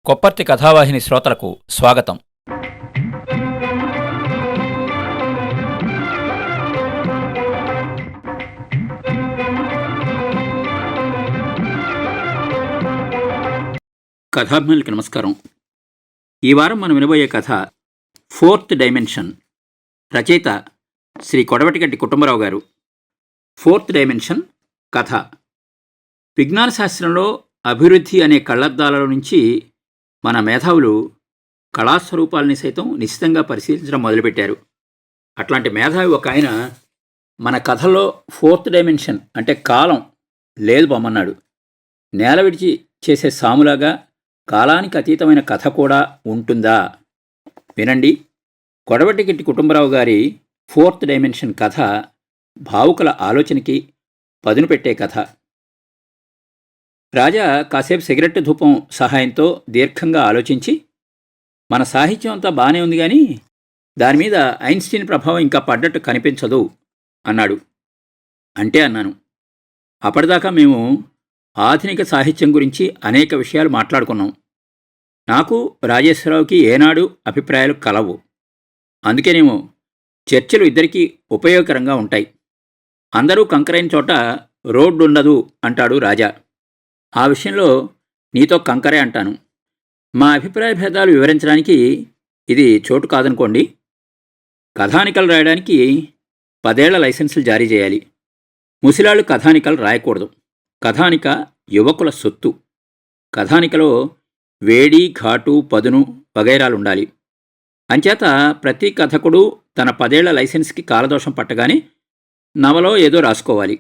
కొప్పర్తి కథావాహిని శ్రోతలకు స్వాగతం. కథాభిమానులకి నమస్కారం. ఈ వారం మనం వినబోయే కథ ఫోర్త్ డైమెన్షన్. రచయిత శ్రీ కొడవటిగడ్డి కుటుంబరావు గారు. ఫోర్త్ డైమెన్షన్ కథ. విజ్ఞాన శాస్త్రంలో అభివృద్ధి అనే కళ్లద్దాలలో నుంచి మన మేధావులు కళాస్వరూపాలని సైతం నిశ్చితంగా పరిశీలించడం మొదలుపెట్టారు. అట్లాంటి మేధావి ఒక ఆయన మన కథలో ఫోర్త్ డైమెన్షన్ అంటే కాలం లేదు బొమ్మన్నాడు. నేల విడిచి చేసే సాములాగా కాలానికి అతీతమైన కథ కూడా ఉంటుందా? వినండి. కొడవటిగడ్డి కుటుంబరావు గారి ఫోర్త్ డైమెన్షన్ కథ భావుకుల ఆలోచనకి పదును పెట్టే కథ. రాజా కాసేపు సిగరెట్ ధూపం సహాయంతో దీర్ఘంగా ఆలోచించి, మన సాహిత్యం అంతా బాగానే ఉంది కానీ దానిమీద ఐన్స్టీన్ ప్రభావం ఇంకా పడ్డట్టు కనిపించదు అన్నాడు. అంటే అన్నాను, అప్పటిదాకా మేము ఆధునిక సాహిత్యం గురించి అనేక విషయాలు మాట్లాడుకున్నాం. నాకు రాజేశ్వరరావుకి ఏనాడు అభిప్రాయాలు కలవు. అందుకేనేమో చర్చలు ఇద్దరికీ ఉపయోగకరంగా ఉంటాయి. అందరూ కంకరైన చోట రోడ్డు ఉండదు అంటాడు రాజా. ఆ విషయంలో నీతో కంకరే అంటాను. మా అభిప్రాయ భేదాలు వివరించడానికి ఇది చోటు కాదనుకోండి. కథానికలు రాయడానికి 10 ఏళ్ల లైసెన్సులు జారీ చేయాలి. ముసిలాళ్ళు కథానికలు రాయకూడదు. కథానిక యువకుల సొత్తు. కథానికలో వేడి, ఘాటు, పదును వగైరాలుండాలి. అంచేత ప్రతి కథకుడు తన 10 ఏళ్ల లైసెన్స్కి కాలదోషం పట్టగానే నవలో ఏదో రాసుకోవాలి.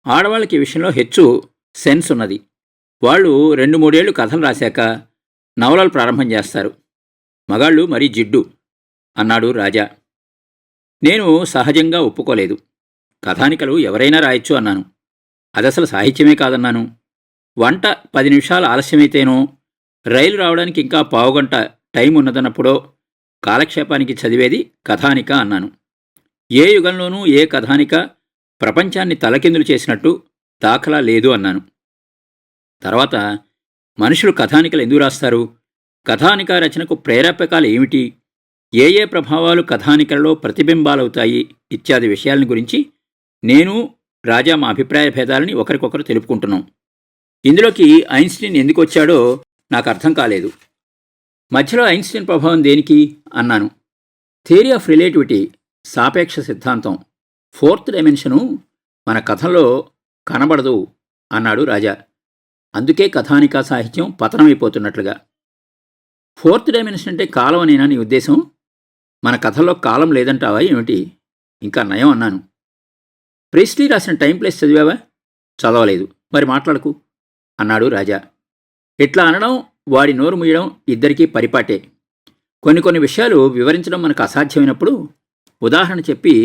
ఆడవాళ్ళకి ఈ విషయంలో హెచ్చు సెన్స్ ఉన్నది. వాళ్ళు 2-3 ఏళ్ళు కథలు రాశాక నవలలు ప్రారంభం చేస్తారు. మగాళ్ళు మరీ జిడ్డు అన్నాడు రాజా. నేను సహజంగా ఒప్పుకోలేదు. కథానికలు ఎవరైనా రాయొచ్చు అన్నాను. అదసలు సాహిత్యమే కాదన్నాను. వంట 10 నిమిషాలు ఆలస్యమైతేనో, రైలు రావడానికి ఇంకా పావుగంట టైం ఉన్నదన్నప్పుడో కాలక్షేపానికి చదివేది కథానిక అన్నాను. ఏ యుగంలోనూ ఏ కథానిక ప్రపంచాన్ని తలకిందులు చేసినట్టు దాఖలా లేదు అన్నాను. తర్వాత మనుషులు కథానికలు ఎందుకు రాస్తారు? కథానిక రచనకు ప్రేరేపకాలు ఏమిటి? ఏ ఏ ప్రభావాలు కథానికలలో ప్రతిబింబాలవుతాయి? ఇత్యాది విషయాలని గురించి నేను, రాజా మా అభిప్రాయ భేదాలని ఒకరికొకరు తెలుపుకుంటున్నాం. ఇందులోకి ఐన్స్టీన్ ఎందుకు వచ్చాడో నాకు అర్థం కాలేదు. మధ్యలో ఐన్స్టీన్ ప్రభావం దేనికి అన్నాను. థియరీ ఆఫ్ రిలేటివిటీ, సాపేక్ష సిద్ధాంతం, ఫోర్త్ డైమెన్షను మన కథలో కనబడదు అన్నాడు రాజా. అందుకే కథానికా సాహిత్యం పతనమైపోతున్నట్లుగా. ఫోర్త్ డైమెన్షన్ అంటే కాలం అనేనా నీ ఉద్దేశం? మన కథల్లో కాలం లేదంటావా ఏమిటి? ఇంకా నయం అన్నాను. ప్రీస్లీ రాసిన టైం ప్లేస్ చదివావా? చదవలేదు. మరి మాట్లాడకు అన్నాడు రాజా. ఇట్లా అనడం, వాడి నోరు మూయడం ఇద్దరికీ పరిపాటే. కొన్ని విషయాలు వివరించడం మనకు అసాధ్యమైనప్పుడు ఉదాహరణ చెప్పి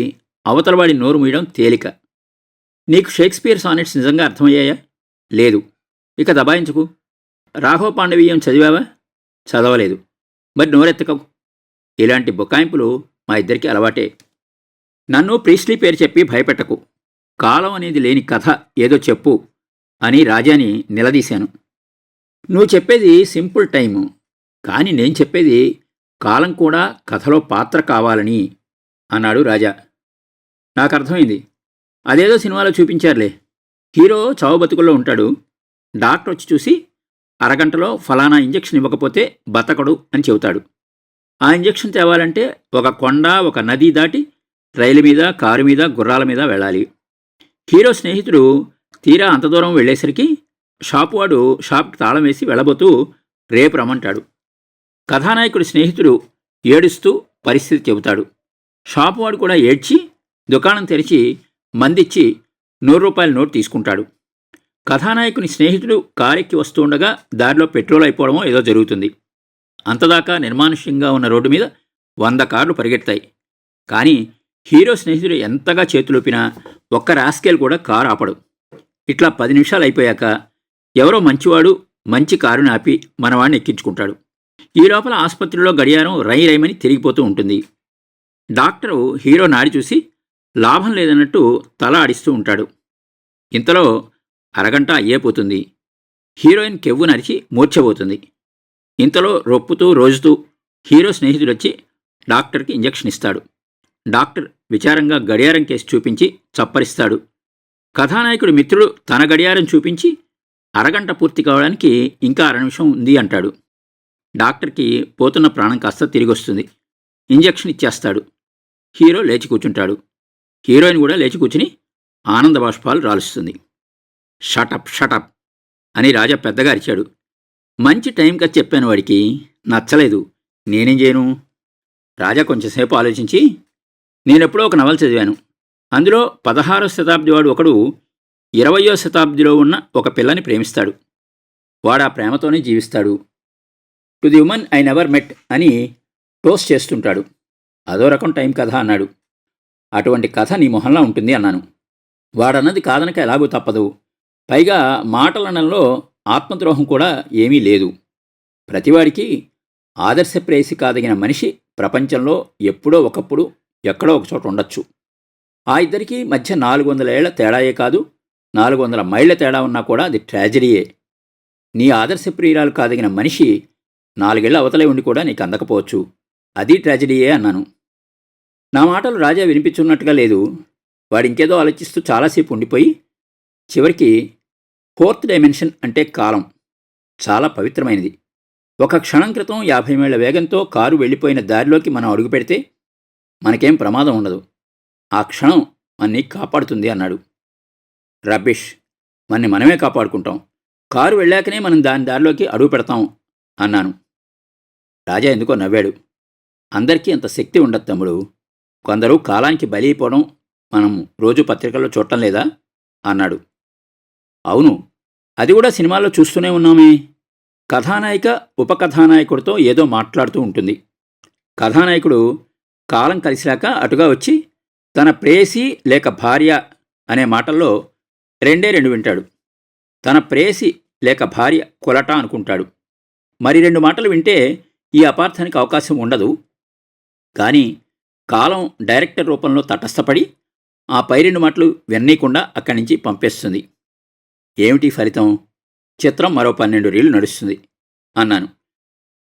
అవతలవాడి నోరు మూయడం తేలిక. నీకు షేక్స్పియర్ సానెట్స్ నిజంగా అర్థమయ్యాయా? లేదు. ఇక దబాయించుకు. రాఘవ పాండవీయం చదివావా? చదవలేదు. మరి నోరెత్తకవు. ఇలాంటి బుకాయింపులు మా ఇద్దరికీ అలవాటే. నన్ను ప్రీస్లీ పేరు చెప్పి భయపెట్టకు. కాలం అనేది లేని కథ ఏదో చెప్పు అని రాజాని నిలదీశాను. నువ్వు చెప్పేది సింపుల్ టైము, కానీ నేను చెప్పేది కాలం కూడా కథలో పాత్ర కావాలని అన్నాడు రాజా. నాకు అర్థమైంది. అదేదో సినిమాలో చూపించారులే. హీరో చావు బతుకుల్లో ఉంటాడు. డాక్టర్ వచ్చి చూసి అరగంటలో ఫలానా ఇంజెక్షన్ ఇవ్వకపోతే బతకడు అని చెబుతాడు. ఆ ఇంజెక్షన్ తేవాలంటే ఒక కొండ, ఒక నది దాటి రైలు మీద, కారు మీద, గుర్రాల మీద వెళ్ళాలి. హీరో స్నేహితుడు తీరా అంత దూరం వెళ్ళేసరికి షాపువాడు షాప్కి తాళం వేసి వెళ్ళబోతూ రేపు రమ్మంటాడు. కథానాయకుడి స్నేహితుడు ఏడుస్తూ పరిస్థితి చెబుతాడు. షాపువాడు కూడా ఏడ్చి దుకాణం తెరిచి మందిచ్చి 100 రూపాయల నోటు తీసుకుంటాడు. కథానాయకుని స్నేహితుడు కారెక్కి వస్తూ ఉండగా దారిలో పెట్రోల్ అయిపోవడమో ఏదో జరుగుతుంది. అంతదాకా నిర్మానుష్యంగా ఉన్న రోడ్డు మీద 100 కార్లు పరిగెడతాయి. కానీ హీరో స్నేహితుడు ఎంతగా చేతులూపినా ఒక్క రాస్కేల్ కూడా కారు ఆపడు. ఇట్లా 10 నిమిషాలు అయిపోయాక ఎవరో మంచివాడు మంచి కారుని ఆపి మనవాడిని ఎక్కించుకుంటాడు. ఈ లోపల ఆసుపత్రిలో గడియారం రైమని తిరిగిపోతూ ఉంటుంది. డాక్టరు హీరో నాడి చూసి లాభం లేదన్నట్టు తల ఆడిస్తూ ఉంటాడు. ఇంతలో అరగంట అయ్యేపోతుంది. హీరోయిన్ కెవ్వు నరిచి మూర్ఛబోతుంది. ఇంతలో రొప్పుతూ రోజుతూ హీరో స్నేహితుడొచ్చి డాక్టర్కి ఇంజెక్షన్ ఇస్తాడు. డాక్టర్ విచారంగా గడియారం కేసి చూపించి చప్పరిస్తాడు. కథానాయకుడి మిత్రుడు తన గడియారం చూపించి అరగంట పూర్తి కావడానికి ఇంకా 6 నిమిషం ఉంది అంటాడు. డాక్టర్కి పోతున్న ప్రాణం కాస్త తిరిగొస్తుంది. ఇంజెక్షన్ ఇచ్చేస్తాడు. హీరో లేచి కూర్చుంటాడు. హీరోయిన్ కూడా లేచి కూర్చుని ఆనంద బాష్పాలు రాలుస్తుంది. షటప్ షటప్ అని రాజా పెద్దగా అరిచాడు. మంచి టైం కథ చెప్పాను, వాడికి నచ్చలేదు, నేనేం చేయను? రాజా కొంచెంసేపు ఆలోచించి, నేనెప్పుడో ఒక నవల చదివాను. అందులో 16వ శతాబ్ది వాడు ఒకడు 20వ శతాబ్దిలో ఉన్న ఒక పిల్లని ప్రేమిస్తాడు. వాడు ఆ ప్రేమతోనే జీవిస్తాడు. To the woman I never met అని టోస్ట్ చేస్తుంటాడు. అదో రకం టైం కథ అన్నాడు. అటువంటి కథ నీ మొహంలా ఉంటుంది అన్నాను. వాడన్నది కాదనక ఎలాగూ తప్పదు. పైగా మాటలనంలో ఆత్మద్రోహం కూడా ఏమీ లేదు. ప్రతివాడికి ఆదర్శప్రేయసి కాదగిన మనిషి ప్రపంచంలో ఎప్పుడో ఒకప్పుడు ఎక్కడో ఒకచోట ఉండొచ్చు. ఆ ఇద్దరికీ మధ్య 400 ఏళ్ల తేడాయే కాదు, 400 మైళ్ళ తేడా ఉన్నా కూడా అది ట్రాజడీయే. నీ ఆదర్శప్రియురాలు కాదగిన మనిషి 4 ఏళ్ల అవతలే ఉండి కూడా నీకు అందకపోవచ్చు, అది ట్రాజడీయే అన్నాను. నా మాటలు రాజా వినిపించున్నట్టుగా లేదు. వాడింకేదో ఆలోచిస్తూ చాలాసేపు ఉండిపోయి చివరికి 4th డైమెన్షన్ అంటే కాలం చాలా పవిత్రమైనది. ఒక క్షణం క్రితం 50 మైళ్ళ వేగంతో కారు వెళ్ళిపోయిన దారిలోకి మనం అడుగుపెడితే మనకేం ప్రమాదం ఉండదు. ఆ క్షణం మన్ని కాపాడుతుంది అన్నాడు. రబ్బిష్, మన్ని మనమే కాపాడుకుంటాం. కారు వెళ్ళాకనే మనం దాని దారిలోకి అడుగు పెడతాం అన్నాను. రాజా ఎందుకో నవ్వాడు. అందరికీ అంత శక్తి ఉండదు తమ్ముడు. కొందరు కాలానికి బలి అయిపోవడం మనం రోజు పత్రికల్లో చూడటం లేదా అన్నాడు. అవును, అది కూడా సినిమాల్లో చూస్తూనే ఉన్నామే. కథానాయిక ఉపకథానాయకుడితో ఏదో మాట్లాడుతూ ఉంటుంది. కథానాయకుడు కాలం కలిసిరాక అటుగా వచ్చి తన ప్రేయసి లేక భార్య అనే మాటల్లో 2 వింటాడు. తన ప్రేయసి లేక భార్య కొలట అనుకుంటాడు. మరి 2 మాటలు వింటే ఈ అపార్థానికి అవకాశం ఉండదు. కానీ కాలం డైరెక్టర్ రూపంలో తటస్థపడి ఆ పై 2 మాటలు విన్నీయకుండా అక్కడి నుంచి పంపేస్తుంది. ఏమిటి ఫలితం? చిత్రం మరో 12 రీళ్లు నడుస్తుంది అన్నాను.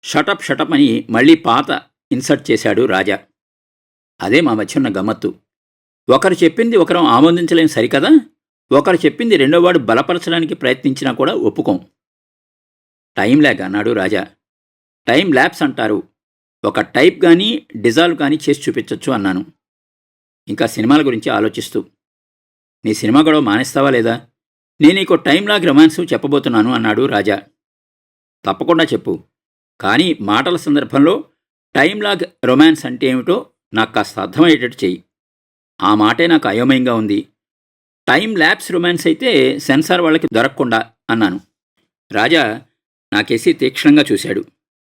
షటప్ షటప్ అని మళ్ళీ పాత ఇన్సర్ట్ చేశాడు రాజా. అదే మా మధ్య ఉన్న గమ్మత్తు. ఒకరు చెప్పింది ఒకరు ఆమోదించలేం సరికదా, ఒకరు చెప్పింది రెండోవాడు బలపరచడానికి ప్రయత్నించినా కూడా ఒప్పుకోం. టైం ల్యాగ్ అన్నాడు రాజా. టైం ల్యాప్స్ అంటారు. ఒక టైప్ కానీ డిజాల్వ్ కానీ చేసి చూపించవచ్చు అన్నాను. ఇంకా సినిమాల గురించి ఆలోచిస్తూ, నీ సినిమా గొడవ మానేస్తావా లేదా? నేను నీకు టైం లాగ్ రొమాన్స్ చెప్పబోతున్నాను అన్నాడు రాజా. తప్పకుండా చెప్పు, కానీ మాటల సందర్భంలో టైం లాగ్ రొమాన్స్ అంటే ఏమిటో నాకు కాస్త అర్థమయ్యేటట్టు చెయ్యి. ఆ మాటే నాకు అయోమయంగా ఉంది. టైం ల్యాప్స్ రొమాన్స్ అయితే సెన్సార్ వాళ్ళకి దొరకకుండా అన్నాను. రాజా నాకేసి తీక్షణంగా చూశాడు.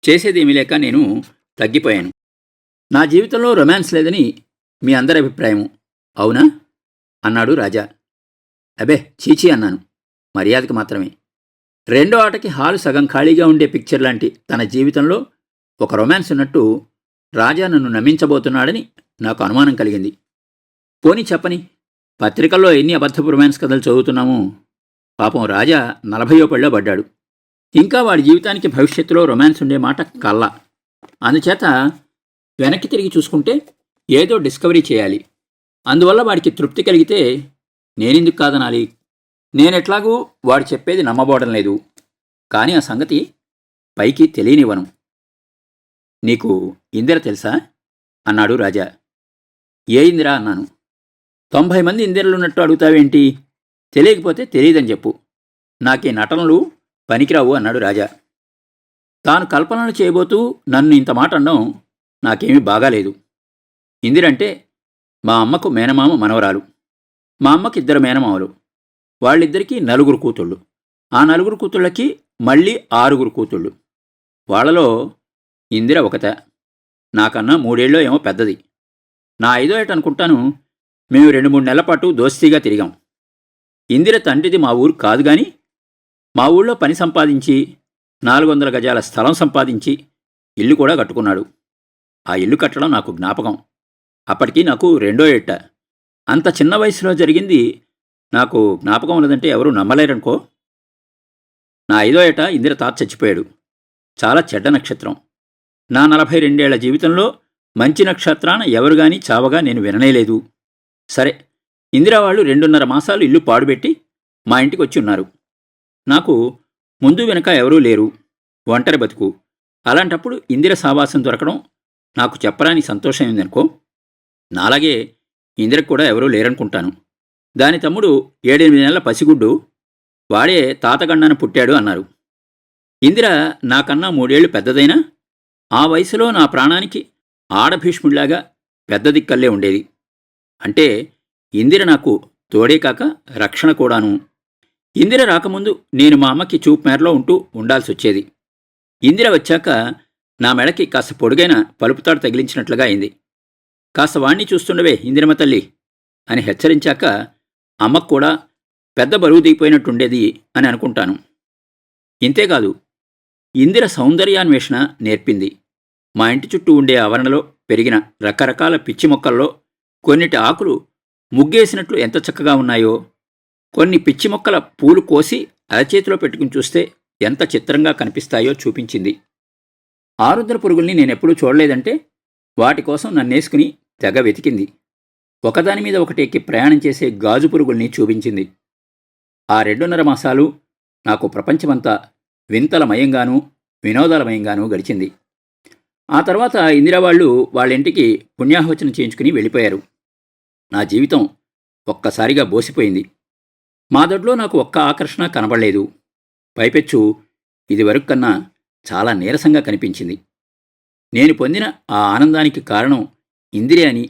చేసేదేమీ లేక నేను తగ్గిపోయాను. నా జీవితంలో రొమాన్స్ లేదని మీ అందరి అభిప్రాయం అవునా అన్నాడు రాజా. అబే చీచీ అన్నాను, మర్యాదకి మాత్రమే. రెండో ఆటకి హాలు సగం ఖాళీగా ఉండే పిక్చర్ లాంటి తన జీవితంలో ఒక రొమాన్స్ ఉన్నట్టు రాజా నన్ను నమ్మించబోతున్నాడని నాకు అనుమానం కలిగింది. పోనీ చెప్పని, పత్రికల్లో ఎన్ని అబద్ధపు రొమాన్స్ కథలు చదువుతున్నామో. పాపం రాజా 40వ పళ్ళో పడ్డాడు. ఇంకా వాడి జీవితానికి భవిష్యత్తులో రొమాన్స్ ఉండే మాట కల్లా. అందుచేత వెనక్కి తిరిగి చూసుకుంటే ఏదో డిస్కవరీ చేయాలి. అందువల్ల వాడికి తృప్తి కలిగితే నేనెందుకు కాదనాలి? నేనెట్లాగూ వాడు చెప్పేది నమ్మబోవడం లేదు. కానీ ఆ సంగతి పైకి తెలియనివ్వను. నీకు ఇందిర తెలుసా అన్నాడు రాజా. ఏ ఇందిర అన్నాను. 90 మంది ఇందిరలున్నట్టు అడుగుతావేంటి? తెలియకపోతే తెలియదని చెప్పు. నాకే నటనలు పనికిరావు అన్నాడు రాజా. తాను కల్పనలు చేయబోతూ నన్ను ఇంత మాట అనడం నాకేమీ బాగాలేదు. ఇందిరంటే మా అమ్మకు మేనమామ మనవరాలు. మా అమ్మకి 2 మేనమామలు. వాళ్ళిద్దరికీ 4 కూతుళ్ళు. ఆ 4 కూతుళ్ళకి మళ్ళీ 6 కూతుళ్ళు. వాళ్లలో ఇందిర ఒకత. నాకన్నా 3 ఏళ్ళో ఏమో పెద్దది. నా 5వ ఏట అనుకుంటాను మేము 2-3 నెలల పాటు దోస్తీగా తిరిగాం. ఇందిర తండ్రిది మా ఊరు కాదు గాని మా ఊళ్ళో పని సంపాదించి 400 గజాల స్థలం సంపాదించి ఇల్లు కూడా కట్టుకున్నాడు. ఆ ఇల్లు కట్టడం నాకు జ్ఞాపకం. అప్పటికి నాకు 2వ ఏట. అంత చిన్న వయసులో జరిగింది నాకు జ్ఞాపకం ఉన్నదంటే ఎవరూ నమ్మలేరనుకో. నా 5వ ఏట ఇందిర తాత చచ్చిపోయాడు. చాలా చెడ్డ నక్షత్రం. నా 42 జీవితంలో మంచి నక్షత్రాన ఎవరుగాని చావగా నేను విననేలేదు. సరే, ఇందిరా వాళ్ళు 2.5 మాసాలు ఇల్లు పాడుపెట్టి మా ఇంటికి వచ్చి ఉన్నారు. నాకు ముందు వెనక ఎవరూ లేరు, ఒంటరి బతుకు. అలాంటప్పుడు ఇందిర సావాసం దొరకడం నాకు చెప్పరాని సంతోషం ఏందనుకో. నాలాగే ఇందిరకు కూడా ఎవరూ లేరనుకుంటాను. దాని తమ్ముడు 7-8 నెలల పసిగుడ్డు, వాడే తాతగండాన పుట్టాడు అన్నారు. ఇందిర నాకన్నా 3 ఏళ్లు పెద్దదైనా ఆ వయసులో నా ప్రాణానికి ఆడభీష్ముడిలాగా పెద్ద దిక్కల్లే ఉండేది. అంటే ఇందిర నాకు తోడే కాక రక్షణ కూడాను. ఇందిర రాకముందు నేను మా అమ్మకి చూపు మేరలో ఉండాల్సొచ్చేది. ఇందిర వచ్చాక నా మెడకి కాస్త పొడుగైన పలుపుతాడు తగిలించినట్లుగా అయింది. కాస్త వాణ్ణి చూస్తుండవే ఇందిరమ్మ తల్లి అని హెచ్చరించాక అమ్మకు కూడా పెద్ద బరువు దిగిపోయినట్టుండేది అని అనుకుంటాను. ఇంతేకాదు, ఇందిర సౌందర్యాన్వేషణ నేర్పింది. మా ఇంటి చుట్టూ ఉండే ఆవరణలో పెరిగిన రకరకాల పిచ్చి మొక్కల్లో కొన్నిటి ఆకులు ముగ్గేసినట్లు ఎంత చక్కగా ఉన్నాయో, కొన్ని పిచ్చి మొక్కల పూలు కోసి అరచేతిలో పెట్టుకుని చూస్తే ఎంత చిత్రంగా కనిపిస్తాయో చూపించింది. ఆరుద్ర పురుగుల్ని నేనెప్పుడూ చూడలేదంటే వాటి కోసం నన్నేసుకుని తెగ వెతికింది. ఒకదానిమీద ఒకటి ఎక్కి ప్రయాణం చేసే గాజు పురుగుల్ని చూపించింది. ఆ 2.5 మాసాలు నాకు ప్రపంచమంతా వింతలమయంగానూ వినోదాలమయంగానూ గడిచింది. ఆ తర్వాత ఇందిరావాళ్లు వాళ్ళింటికి పుణ్యాహవచనం చేయించుకుని వెళ్ళిపోయారు. నా జీవితం ఒక్కసారిగా బోసిపోయింది. మా దొడ్లో నాకు ఒక్క ఆకర్షణ కనబడలేదు. పైపెచ్చు ఇదివరకు కన్నా చాలా నీరసంగా కనిపించింది. నేను పొందిన ఆ ఆనందానికి కారణం ఇందిరే అని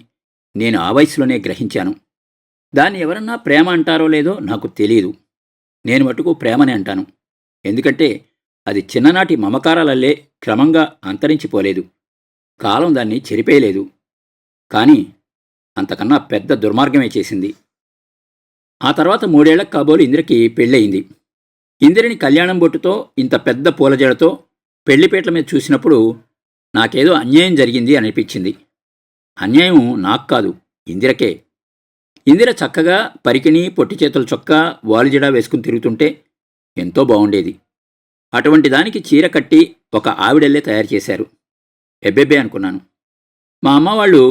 నేను ఆ వయసులోనే గ్రహించాను. దాన్ని ఎవరన్నా ప్రేమ అంటారో లేదో నాకు తెలియదు. నేను మటుకు ప్రేమనే అంటాను. ఎందుకంటే అది చిన్ననాటి మమకారాలల్లే క్రమంగా అంతరించిపోలేదు. కాలం దాన్ని చెరిపేయలేదు. కానీ అంతకన్నా పెద్ద దుర్మార్గమే చేసింది. ఆ తర్వాత 3 ఏళ్లకు కాబోలు ఇందిరకి పెళ్ళయింది. ఇందిరని కళ్యాణం బొట్టుతో ఇంత పెద్ద పూలజడతో పెళ్లిపేట్ల మీద చూసినప్పుడు నాకేదో అన్యాయం జరిగింది అనిపించింది. అన్యాయం నాకు కాదు, ఇందిరకే. ఇందిర చక్కగా పరికిణి, పొట్టి చేతుల చొక్కా, వాలుజడా వేసుకుని తిరుగుతుంటే ఎంతో బాగుండేది. అటువంటి దానికి చీర కట్టి ఒక ఆవిడల్లే తయారు చేశారు. ఎబ్బెబ్బే అనుకున్నాను. మా అమ్మ వాళ్ళు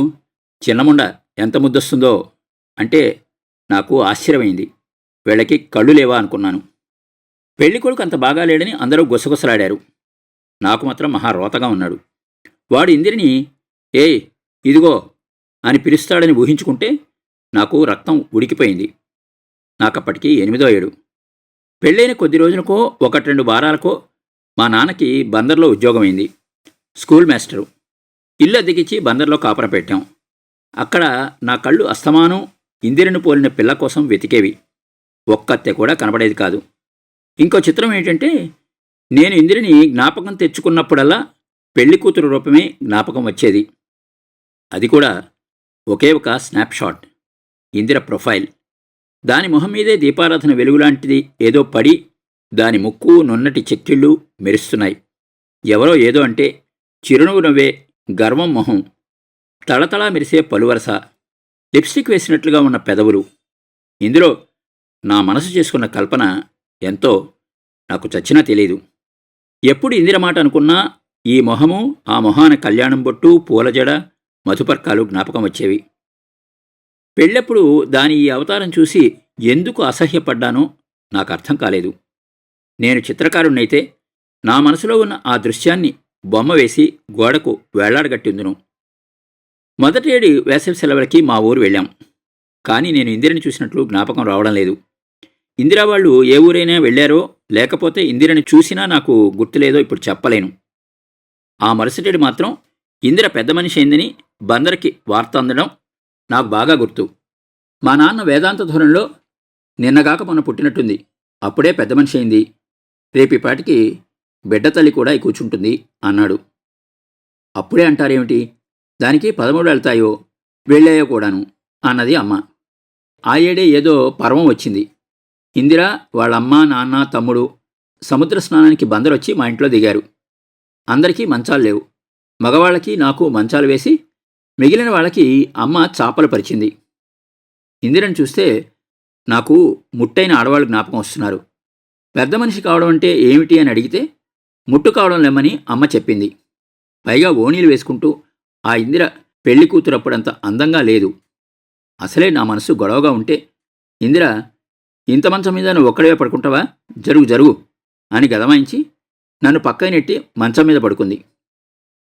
చిన్నముండ ఎంత ముద్దొస్తుందో అంటే నాకు ఆశ్చర్యమైంది. వీళ్ళకి కళ్ళు లేవా అనుకున్నాను. పెళ్ళికొడుకు అంత బాగా లేడని అందరూ గుసగుసలాడారు. నాకు మాత్రం మహా రోతగా ఉన్నాడు. వాడు ఇందిరిని ఏయ్ ఇదిగో అని పిలుస్తాడని ఊహించుకుంటే నాకు రక్తం ఉడికిపోయింది. నాకప్పటికి 8వ ఏడు. పెళ్ళైన కొద్ది రోజులకో 1-2 వారాలకో మా నాన్నకి బందర్లో ఉద్యోగమైంది. School master. ఇల్లు అద్దెకిచ్చి బందర్లో కాపురం పెట్టాం. అక్కడ నా కళ్ళు అస్తమానం ఇందిరను పోలిన పిల్ల కోసం వెతికేవి. ఒక్కత్తె కూడా కనబడేది కాదు. ఇంకో చిత్రం ఏంటంటే, నేను ఇందిరని జ్ఞాపకం తెచ్చుకున్నప్పుడల్లా పెళ్లి కూతురు రూపమే జ్ఞాపకం వచ్చేది. అది కూడా ఒకే ఒక స్నాప్షాట్. ఇందిర ప్రొఫైల్. దాని మొహం మీదే దీపారాధన వెలుగులాంటిది ఏదో పడి దాని ముక్కు, నున్నటి చెక్కిళ్ళు మెరుస్తున్నాయి. ఎవరో ఏదో అంటే చిరునవ్వు నవ్వే గర్వం మొహం, తళతళా మెరిసే పలువరస, లిప్స్టిక్ వేసినట్లుగా ఉన్న పెదవులు. ఇందులో నా మనసు చేసుకున్న కల్పన ఎంతో నాకు చచ్చినా తెలీదు. ఎప్పుడు ఇందిర మాట అనుకున్నా ఈ మొహము, ఆ మొహాన కళ్యాణం బొట్టు, పూలజడ, మధుపర్కాలు జ్ఞాపకం వచ్చేవి. పెళ్ళెప్పుడు దాని ఈ అవతారం చూసి ఎందుకు అసహ్యపడ్డానో నాకు అర్థం కాలేదు. నేను చిత్రకారుణ్ణైతే నా మనసులో ఉన్న ఆ దృశ్యాన్ని బొమ్మ వేసి గోడకు వేళ్లాడగట్టిందును. మొదటేడు వేసవి సెలవులకి మా ఊరు వెళ్ళాం. కానీ నేను ఇందిరని చూసినట్లు జ్ఞాపకం రావడం లేదు. ఇందిరా వాళ్ళు ఏ ఊరైనా వెళ్ళారో లేకపోతే ఇందిరని చూసినా నాకు గుర్తులేదో ఇప్పుడు చెప్పలేను. ఆ మరుసటేడు మాత్రం ఇందిర పెద్ద మనిషి అయిందని బందరికి వార్త అందడం నాకు బాగా గుర్తు. మా నాన్న వేదాంత ధోరణిలో నిన్నగాక మొన్న పుట్టినట్టుంది, అప్పుడే పెద్ద మనిషి అయింది, రేపిపాటికి బిడ్డ తల్లి కూడా కూర్చుంటుంది అన్నాడు. అప్పుడే అంటారేమిటి, దానికి 13 వెళ్తాయో వెళ్ళాయో కూడాను అన్నది అమ్మ. ఆ ఏడే ఏదో పర్వం వచ్చింది. ఇందిర వాళ్ళమ్మ, నాన్న, తమ్ముడు సముద్ర స్నానానికి బందరొచ్చి మా ఇంట్లో దిగారు. అందరికీ మంచాలు లేవు. మగవాళ్ళకి నాకు మంచాలు వేసి మిగిలిన వాళ్ళకి అమ్మ చాపలు పరిచింది. ఇందిరని చూస్తే నాకు ముట్టైన ఆడవాళ్ళు జ్ఞాపకం వస్తున్నారు. పెద్ద మనిషి కావడం అంటే ఏమిటి అని అడిగితే ముట్టు కావడం లేమని అమ్మ చెప్పింది. పైగా ఓణీలు వేసుకుంటూ ఆ ఇందిర పెళ్లి కూతురప్పుడంత అందంగా లేదు. అసలే నా మనసు గొడవగా ఉంటే ఇందిర, ఇంత మంచం మీద నువ్వు ఒక్కడే పడుకుంటావా, జరుగు జరుగు అని గదమాయించి నన్ను పక్కన నెట్టి మంచం మీద పడుకుంది.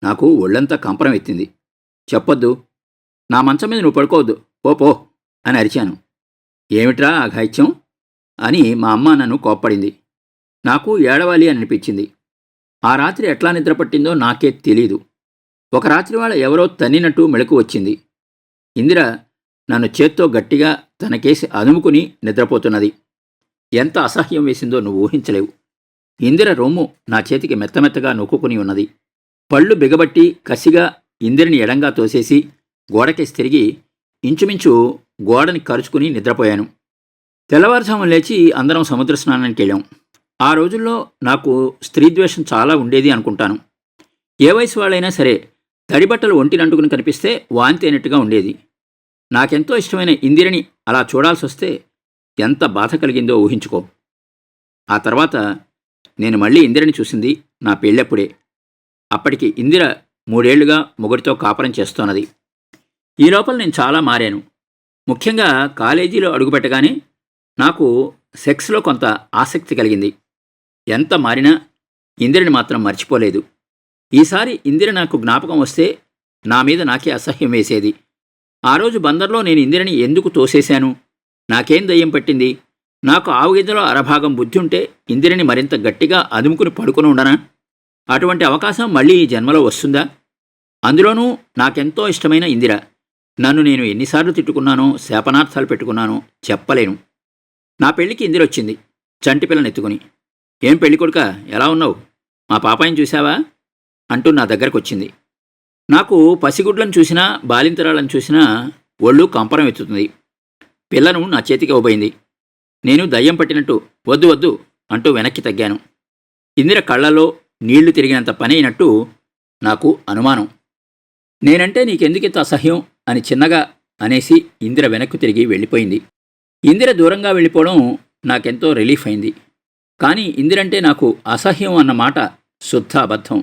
నాకు ఒళ్ళంతా కంపరం ఎత్తింది. చెప్పొద్దు, నా మంచం మీద నువ్వు పడుకోవద్దు, పో అని అరిచాను. ఏమిట్రా ఆ ఘాయిత్యం అని మా అమ్మ నన్ను కోప్పడింది. నాకు ఏడవాలి అని అనిపించింది. ఆ రాత్రి ఎట్లా నిద్రపట్టిందో నాకే తెలీదు. ఒక రాత్రి వాళ్ళ ఎవరో తన్నినట్టు మెలకు వచ్చింది. ఇందిర నన్ను చేత్తో గట్టిగా తనకేసి అదుముకుని నిద్రపోతున్నది. ఎంత అసహ్యం వేసిందో నువ్వు ఊహించలేవు. ఇందిర రొమ్ము నా చేతికి మెత్తమెత్తగా నొక్కుని ఉన్నది. పళ్ళు బిగబట్టి కసిగా ఇందిరని ఎడంగా తోసేసి గోడకేసి తిరిగి ఇంచుమించు గోడని కరుచుకుని నిద్రపోయాను. తెల్లవారుజామున లేచి అందరం సముద్ర స్నానానికి వెళ్ళాం. ఆ రోజుల్లో నాకు స్త్రీద్వేషం చాలా ఉండేది అనుకుంటాను. ఏ వయసు వాళ్ళైనా సరే తడిబట్టలు ఒంటినంటుకుని కనిపిస్తే వాంతి అయినట్టుగా ఉండేది. నాకెంతో ఇష్టమైన ఇందిరని అలా చూడాల్సి వస్తే ఎంత బాధ కలిగిందో ఊహించుకో. ఆ తర్వాత నేను మళ్ళీ ఇందిరని చూసింది నా పెళ్ళప్పుడే. అప్పటికి ఇందిర 3 ఏళ్లుగా మొగుడితో కాపురం చేస్తోన్నది. ఈ లోపల నేను చాలా మారాను. ముఖ్యంగా కాలేజీలో అడుగుపెట్టగానే నాకు సెక్స్లో కొంత ఆసక్తి కలిగింది. ఎంత మారినా ఇందిరని మాత్రం మర్చిపోలేదు. ఈసారి ఇందిర నాకు జ్ఞాపకం వస్తే నా మీద నాకే అసహ్యం వేసేది. ఆ రోజు బందర్లో నేను ఇందిరని ఎందుకు తోసేశాను? నాకేం దయ్యం పట్టింది? నాకు ఆవుగిద్దలో అరభాగం బుద్ధి ఉంటే ఇందిరని మరింత గట్టిగా అదుముకుని పడుకుని ఉండనా? అటువంటి అవకాశం మళ్ళీ ఈ జన్మలో వస్తుందా? అందులోనూ నాకెంతో ఇష్టమైన ఇందిర. నన్ను నేను ఎన్నిసార్లు తిట్టుకున్నానో, శాపనార్థాలు పెట్టుకున్నానో చెప్పలేను. నా పెళ్లికి ఇందిరొచ్చింది, చంటిపిల్లనెత్తుకుని. ఏం పెళ్ళికొడుకా, ఎలా ఉన్నావు? మా పాపాయిని చూశావా అంటూ నా దగ్గరకొచ్చింది. నాకు పసిగుడ్లను చూసినా బాలింతరాలను చూసినా ఒళ్ళు కంపరం ఎత్తుతుంది. పిల్లను నా చేతికి ఇవ్వబోయింది. నేను దయ్యం పట్టినట్టు వద్దు వద్దు అంటూ వెనక్కి తగ్గాను. ఇందిర కళ్ళలో నీళ్లు తిరిగినంత పని అయినట్టు నాకు అనుమానం. నేనంటే నీకెందుకింత అసహ్యం అని చిన్నగా అనేసి ఇందిర వెనక్కు తిరిగి వెళ్ళిపోయింది. ఇందిర దూరంగా వెళ్ళిపోవడం నాకెంతో రిలీఫ్ అయింది. కానీ ఇందిరంటే నాకు అసహ్యం అన్న మాట శుద్ధ అబద్ధం.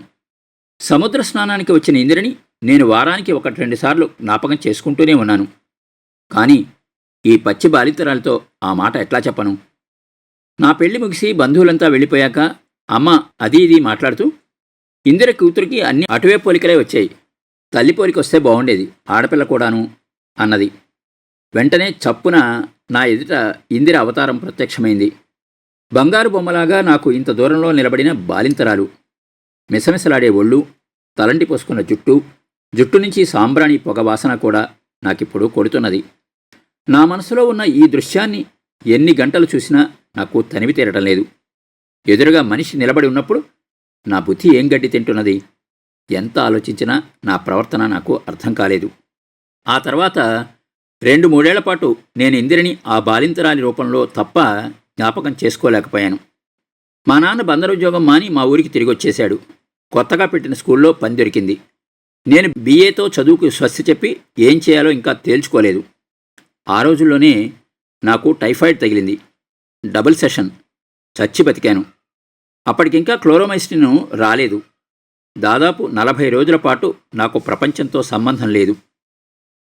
సముద్ర స్నానానికి వచ్చిన ఇందిరని నేను వారానికి 1-2 సార్లు జ్ఞాపకం చేసుకుంటూనే ఉన్నాను. కానీ ఈ పచ్చి బాలింతరాలతో ఆ మాట ఎట్లా చెప్పను? నా పెళ్లి ముగిసి బంధువులంతా వెళ్ళిపోయాక అమ్మ అది ఇది మాట్లాడుతూ, ఇందిర కూతురికి అన్ని అటువే పోలికలే వచ్చాయి, తల్లి పోలిక వస్తే బాగుండేది, ఆడపిల్ల కూడాను అన్నది. వెంటనే చప్పున నా ఎదుట ఇందిర అవతారం ప్రత్యక్షమైంది. బంగారు బొమ్మలాగా నాకు ఇంత దూరంలో నిలబడిన బాలింతరాలు. మిసమిసలాడే ఒళ్ళు, తలంటి పోసుకున్న జుట్టు నుంచి సాంబ్రాణి పొగ వాసన కూడా నాకిప్పుడు కొడుతున్నది. నా మనసులో ఉన్న ఈ దృశ్యాన్ని ఎన్ని గంటలు చూసినా నాకు తనివి తీరటం లేదు. ఎదురుగా మనిషి నిలబడి ఉన్నప్పుడు నా బుద్ధి ఏం గడ్డి తింటున్నది? ఎంత ఆలోచించినా నా ప్రవర్తన నాకు అర్థం కాలేదు. ఆ తర్వాత 2-3 ఏళ్ల పాటు నేను ఇందిరని ఆ బాలింతరాలి రూపంలో తప్ప జ్ఞాపకం చేసుకోలేకపోయాను. మా నాన్న బందరుద్యోగం మాని మా ఊరికి తిరిగొచ్చేశాడు. కొత్తగా పెట్టిన స్కూల్లో పని దొరికింది. నేను BAతో చదువుకు స్వస్తి చెప్పి ఏం చేయాలో ఇంకా తేల్చుకోలేదు. ఆ రోజుల్లోనే నాకు టైఫాయిడ్ తగిలింది. Double session. చచ్చి బతికాను. అప్పటికింకా క్లోరోమైసిన్ రాలేదు. దాదాపు 40 రోజుల పాటు నాకు ప్రపంచంతో సంబంధం లేదు.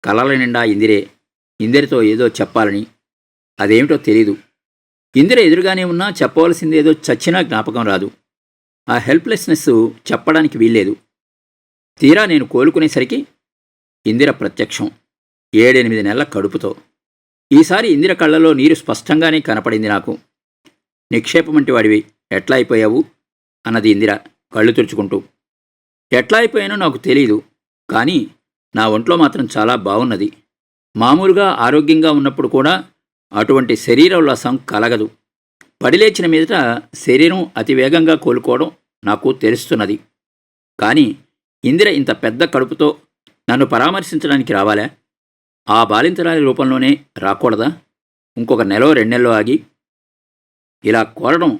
కలల నిండా ఇందిరతో ఏదో చెప్పాలని, అదేమిటో తెలీదు. ఇందిర ఎదురుగానే ఉన్నా చెప్పవలసిందేదో చచ్చినా జ్ఞాపకం రాదు. ఆ హెల్ప్లెస్నెస్ చెప్పడానికి వీల్లేదు. తీరా నేను కోలుకునేసరికి ఇందిర ప్రత్యక్షం, 7-8 నెలల కడుపుతో. ఈసారి ఇందిర కళ్ళలో నీరు స్పష్టంగానే కనపడింది నాకు. నిక్షేపమంటి వాడివి, ఎట్లా అయిపోయావు అన్నది ఇందిర కళ్ళు తుడుచుకుంటూ. ఎట్లా అయిపోయానో నాకు తెలీదు, కానీ నా ఒంట్లో మాత్రం చాలా బాగున్నది. మామూలుగా ఆరోగ్యంగా ఉన్నప్పుడు కూడా అటువంటి శరీరోల్లాసం కలగదు. పడిలేచిన మీదట శరీరం అతివేగంగా కోలుకోవడం నాకు తెలుస్తున్నది. కానీ ఇందిర ఇంత పెద్ద కడుపుతో నన్ను పరామర్శించడానికి రావాలా? ఆ బాలింతరాలి రూపంలోనే రాకూడదా? ఇంకొక 1-2 నెలలు ఆగి? ఇలా కోరడం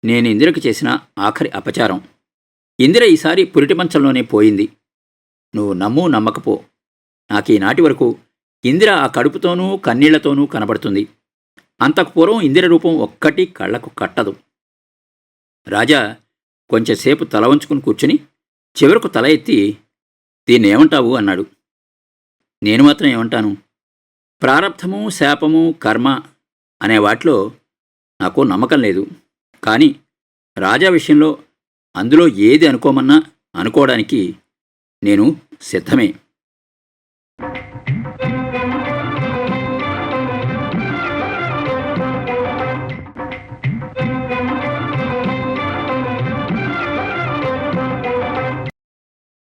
నేను ఇందిరకు చేసిన ఆఖరి అపచారం. ఇందిర ఈసారి పురిటి మంచంలోనే పోయింది. నువ్వు నమ్ము నమ్మకపో, నాకీనాటి వరకు ఇందిర ఆ కడుపుతోనూ కన్నీళ్లతోనూ కనబడుతుంది. అంతకు పూర్వం ఇందిర రూపం ఒక్కటి కళ్లకు కట్టదు. రాజా, కొంచెంసేపు తల వంచుకుని కూర్చుని చివరకు తల ఎత్తి దీన్నేమంటావు అన్నాడు. నేను మాత్రం ఏమంటాను? ప్రారబ్ధము, శాపము, కర్మ అనే వాటిలో నాకు నమ్మకం లేదు. కానీ రాజా విషయంలో అందులో ఏది అనుకోమన్నా అనుకోవడానికి నేను సిద్ధమే.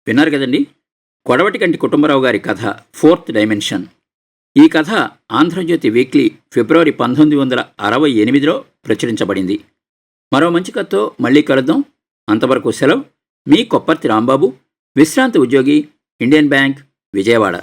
విన్నారు కదండి, కొడవటిగంటి కుటుంబరావు గారి కథ 4th డైమెన్షన్. ఈ కథ ఆంధ్రజ్యోతి వీక్లీ ఫిబ్రవరి 1968లో ప్రచురించబడింది. మరో మంచి కథతో మళ్ళీ కలుద్దాం. అంతవరకు సెలవు. మీ కొప్పర్తి రాంబాబు, విశ్రాంతి ఉద్యోగి, ఇండియన్ బ్యాంక్, విజయవాడ.